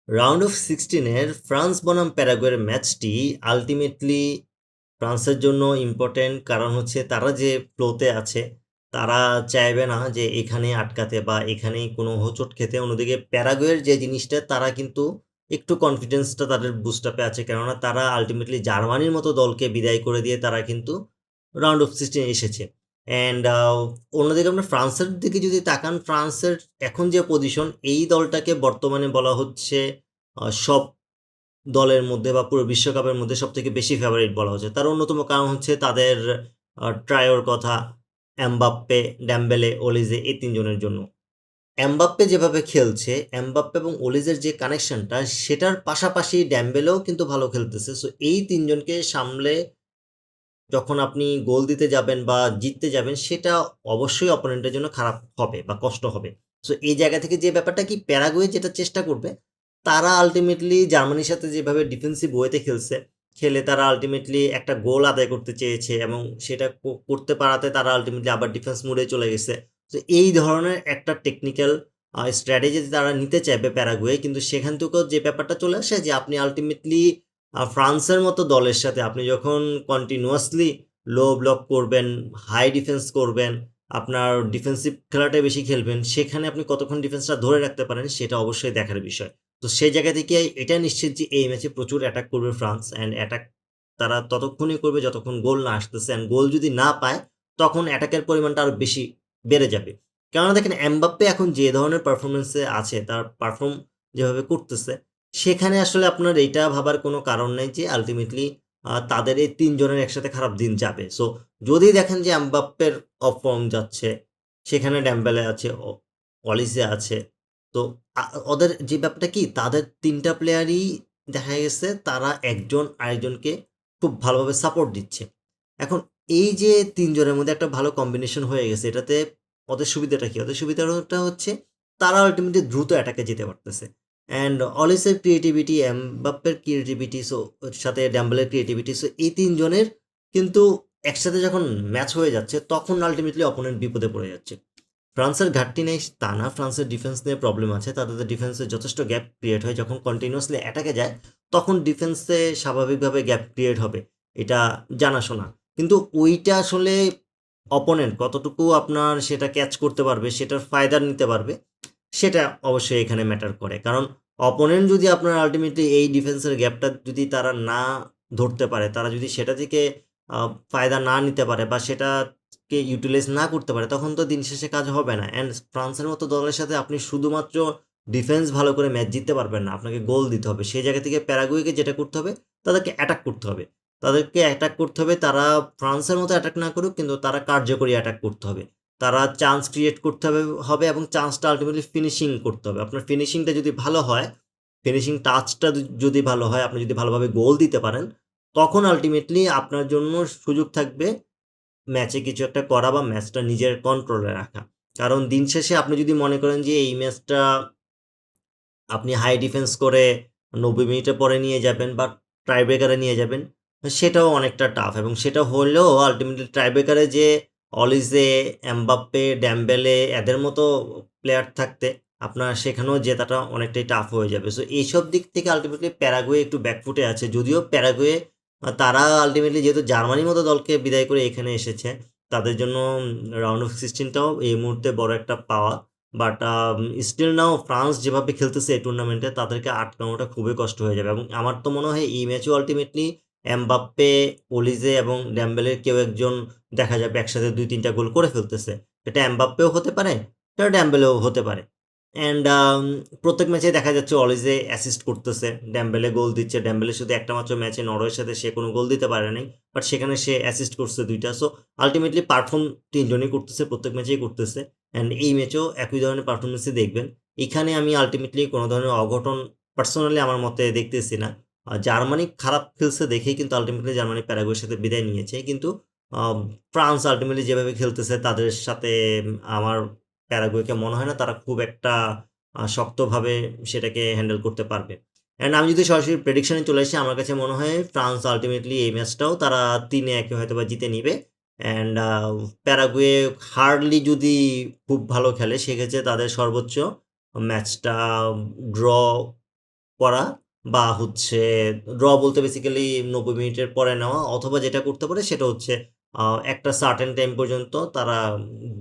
Round of 16-এর France বনাম প্যারাগুয়ের ম্যাচটি ultimately ফ্রান্সের জন্য ইম্পর্টেন্ট, কারণ হচ্ছে তারা যে ফ্লোতে আছে তারা চাইবে না যে এখানে আটকাতে বা এখানেই কোনো হোঁচট খেতে। অন্যদিকে প্যারাগুয়ের যে জিনিসটা, তারা কিন্তু একটু কনফিডেন্সটা তাদের বুস্ট আপে আছে, কেননা তারা আলটিমেটলি জার্মানির মতো দলকে বিদায় করে দিয়ে তারা কিন্তু রাউন্ড অফ 16 এসেছে। অ্যান্ড অন্যদিকে আমরা ফ্রান্সের দিকে যদি তাকান, ফ্রান্সের এখন যে পজিশন, এই দলটাকে বর্তমানে বলা হচ্ছে সব দলের মধ্যে বা পুরো বিশ্বকাপের মধ্যে সবথেকে বেশি ফেভারিট বলা হচ্ছে। তার অন্যতম কারণ হচ্ছে তাদের ট্রায়োর কথা, এমবাপ্পে, ড্যাম্বেলে, অলিজে, এই তিনজনের জন্য। এমবাপ্পে যেভাবে খেলছে, এমবাপ্পে এবং অলিজের যে কানেকশনটা, সেটার পাশাপাশি ড্যাম্বেলেও কিন্তু ভালো খেলতেছে। সো এই তিনজনকে সামলে যখন আপনি গোল দিতে যাবেন বা জিততে যাবেন, সেটা অবশ্যই অপোনেন্টের জন্য খারাপ হবে বা কষ্ট হবে। সো এই জায়গা থেকে যে ব্যাপারটা কি, প্যারাগুয়ে যেটা চেষ্টা করবে, তারা আলটিমেটলি জার্মানির সাথে যেভাবে ডিফেন্সিভ ওয়েতে খেলছে, খেলে তারা আলটিমেটলি একটা গোল আদায় করতে চেয়েছে এবং সেটা করতে পারাতে তারা আলটিমেটলি আবার ডিফেন্স মোডে চলে গেছে। তো এই ধরনের একটা টেকনিক্যাল স্ট্র্যাটেজি তারা নিতে চাইবে প্যারাগুয়ে, কিন্তু সেখান থেকেও যে ব্যাপারটা চলে আসে যে আপনি আলটিমেটলি ফ্রান্সের মতো দলের সাথে আপনি যখন কন্টিনিউয়াসলি লো ব্লক করবেন, হাই ডিফেন্স করবেন, আপনার ডিফেন্সিভ খেলাটাই বেশি খেলবেন, সেখানে আপনি কতক্ষণ ডিফেন্সটা ধরে রাখতে পারেন সেটা অবশ্যই দেখার বিষয়। তো সেই জায়গা থেকে এটা নিশ্চিত যে এই ম্যাচে প্রচুর অ্যাটাক করবে ফ্রান্স, অ্যান্ড অ্যাটাক তারা ততক্ষণই করবে যতক্ষণ গোল না আসতেছে, অ্যান্ড গোল যদি না পায় তখন অ্যাটাকের পরিমাণটা আরও বেশি বেড়ে যাবে। কেননা দেখেন, এমবাপ্পে এখন যে ধরনের পারফরমেন্সে আছে, তার পারফর্ম যেভাবে করতেছে, সেখানে আসলে আপনার এইটা ভাবার কোনো কারণ নেই যে আলটিমেটলি তাদের এই তিনজনের একসাথে খারাপ দিন যাবে। সো যদি দেখেন যে এমবাপ্পের অফ ফর্ম যাচ্ছে, সেখানে ড্যাম্বেলে আছে, অলিসে আছে, তো ওদের যে ব্যাপারটা কি, তাদের তিনটা প্লেয়ারই দেখা গেছে তারা একজন আরেকজনকে খুব ভালোভাবে সাপোর্ট দিচ্ছে। এখন এই যে তিনজনের মধ্যে একটা ভালো কম্বিনেশন হয়ে গেছে, এটাতে ওদের সুবিধাটা কি? ওদের সুবিধাটা হচ্ছে তারা আলটিমেটলি দ্রুত অ্যাটাকে যেতে পারতেছে। অ্যান্ড অলিসের ক্রিয়েটিভিটি, এমবাপ্পের ক্রিয়েটিভিটি, সো সাথে ড্যাম্বেলের ক্রিয়েটিভিটি, সো এই তিনজনের কিন্তু একসাথে যখন ম্যাচ হয়ে যাচ্ছে, তখন আলটিমেটলি অপোনেন্ট বিপদে পড়ে যাচ্ছে। ফ্রান্সের ঘাটতি নেই তা না, ফ্রান্সের ডিফেন্স নিয়ে প্রবলেম আছে, তাদের ডিফেন্সে যথেষ্ট গ্যাপ ক্রিয়েট হয়। যখন কন্টিনিউয়াসলি অ্যাটাকে যায় তখন ডিফেন্সে স্বাভাবিকভাবে গ্যাপ ক্রিয়েট হবে, এটা জানাশোনা। কিন্তু ওইটা আসলে অপোনেন্ট কতটুকু আপনার সেটা ক্যাচ করতে পারবে, সেটার ফায়দা নিতে পারবে, সেটা অবশ্যই এখানে ম্যাটার করে। কারণ অপোনেন্ট যদি আপনার আলটিমেটলি এই ডিফেন্সের গ্যাপটা যদি তারা না ধরতে পারে, তারা যদি সেটা থেকে ফায়দা না নিতে পারে বা সেটাকে ইউটিলাইজ না করতে পারে, তখন তো দিন শেষে কাজ হবে না। অ্যান্ড ফ্রান্সের মতো দলের সাথে আপনি শুধুমাত্র ডিফেন্স ভালো করে ম্যাচ জিততে পারবেন না, আপনাকে গোল দিতে হবে। সেই জায়গা থেকে প্যারাগুয়েকে যেটা করতে হবে, তাদেরকে অ্যাটাক করতে হবে। তাদেরকে অ্যাটাক করতে হবে, তারা ফ্রান্সের মতো অ্যাটাক না করুক, কিন্তু তারা কার্যকরী অ্যাটাক করতে হবে। তারা চান্স ক্রিয়েট করতে হবে এবং চান্সটা আলটিমেটলি ফিনিশিং করতে হবে। আপনার ফিনিশিংটা যদি ভালো হয়, ফিনিশিং টাচটা যদি ভালো হয়, আপনি যদি ভালোভাবে গোল দিতে পারেন, তখন আলটিমেটলি আপনার জন্য সুযোগ থাকবে ম্যাচে কিছু একটা করা বা ম্যাচটা নিজের কন্ট্রোলে রাখা। কারণ দিন শেষে আপনি যদি মনে করেন যে এই ম্যাচটা আপনি হাই ডিফেন্স করে ৯০ মিনিটের পরে নিয়ে যাবেন বা টাই ব্রেকারে নিয়ে যাবেন, সেটাও অনেকটা টাফ। এবং সেটা হলেও আলটিমেটলি টাই ব্রেকারে যে অলিসে, এমবাপ্পে, ড্যাম্বেলে এদের মতো প্লেয়ার থাকতে আপনার সেখানেও জেতাটা অনেকটাই টাফ হয়ে যাবে। সো এইসব দিক থেকে আলটিমেটলি প্যারাগুয়ে একটু ব্যাকফুটে আছে। যদিও প্যারাগুয়ে তারা আলটিমেটলি যেহেতু জার্মানির মতো দলকে বিদায় করে এখানে এসেছে, তাদের জন্য রাউন্ড অফ 16টাও এই মুহূর্তে বড় একটা পাওয়া। বাট স্টিল নাও ফ্রান্স যেভাবে খেলতেছে এই টুর্নামেন্টে, তাদেরকে আটকানোটা খুবই কষ্ট হয়ে যাবে। এবং আমার তো মনে হয় এই ম্যাচেও আলটিমেটলি এমবাপ্পে, অলিজে এবং ড্যাম্বেলের কেউ একজন দেখা যাবে একসাথে ২-৩টা গোল করে ফেলতেছে। এটা এমবাপ্পেও হতে পারে, এটা ড্যাম্বেলেও হতে পারে। অ্যান্ড প্রত্যেক ম্যাচে দেখা যাচ্ছে অলিজে অ্যাসিস্ট করতেছে, ড্যাম্বেলে গোল দিচ্ছে। ড্যাম্বেলে শুধু একটা মাত্র ম্যাচে নরওয়ের সাথে সে কোনো গোল দিতে পারে নাই, বাট সেখানে সে অ্যাসিস্ট করছে ২টা। সো আলটিমেটলি পারফর্ম তিনজনই করতেছে, প্রত্যেক ম্যাচেই করতেছে। অ্যান্ড এই ম্যাচেও একই ধরনের পারফরমেন্সই দেখবেন। এখানে আমি আলটিমেটলি কোনো ধরনের অঘটন পার্সোনালি আমার মতে দেখতেছি না। জার্মানি খারাপ খেলছে দেখেই কিন্তু আলটিমেটলি জার্মানি প্যারাগুয়ের সাথে বিদায় নিয়েছে। কিন্তু ফ্রান্স আলটিমেটলি যেভাবে খেলতেছে তাদের সাথে আমার প্যারাগুয়েকে মনে হয় না তারা খুব একটা শক্তভাবে সেটাকে হ্যান্ডেল করতে পারবে। অ্যান্ড আমি যদি সরাসরি প্রেডিকশনে চলে আসি, আমার কাছে মনে হয় ফ্রান্স আলটিমেটলি এই ম্যাচটাও তারা ৩-১ হয়তো বা জিতে নিবে। অ্যান্ড প্যারাগুয়ে হার্ডলি যদি খুব ভালো খেলে, সেক্ষেত্রে তাদের সর্বোচ্চ ম্যাচটা ড্র করা বা হচ্ছে ড্র বলতে বেসিক্যালি 90 মিনিটের পরে নেওয়া অথবা যেটা করতে পারে সেটা হচ্ছে একটা সার্টেন টাইম পর্যন্ত তারা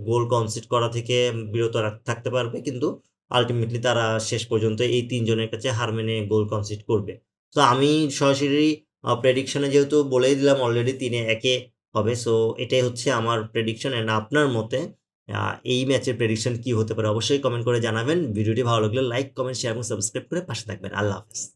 গোল কনসিড করা থেকে বিরত থাকতে পারবে কিন্তু আল্টিমেটলি তারা শেষ পর্যন্ত এই ৩ জনের কাছে হার মেনে গোল কনসিড করবে। তো আমি সরাসরি প্রেডিকশনে যেহেতু বলেই দিলাম অলরেডি ৩-১ হবে। সো এটাই হচ্ছে আমার প্রেডিকশন অ্যান্ড আপনার মতে এই ম্যাচের প্রেডিকশন কি হতে পারে? অবশ্যই কমেন্ট করে জানাবেন। ভিডিওটি ভালো লাগলে লাইক, কমেন্ট, শেয়ার এবং সাবস্ক্রাইব করে পাশে থাকবেন। আল্লাহ হাফেজ।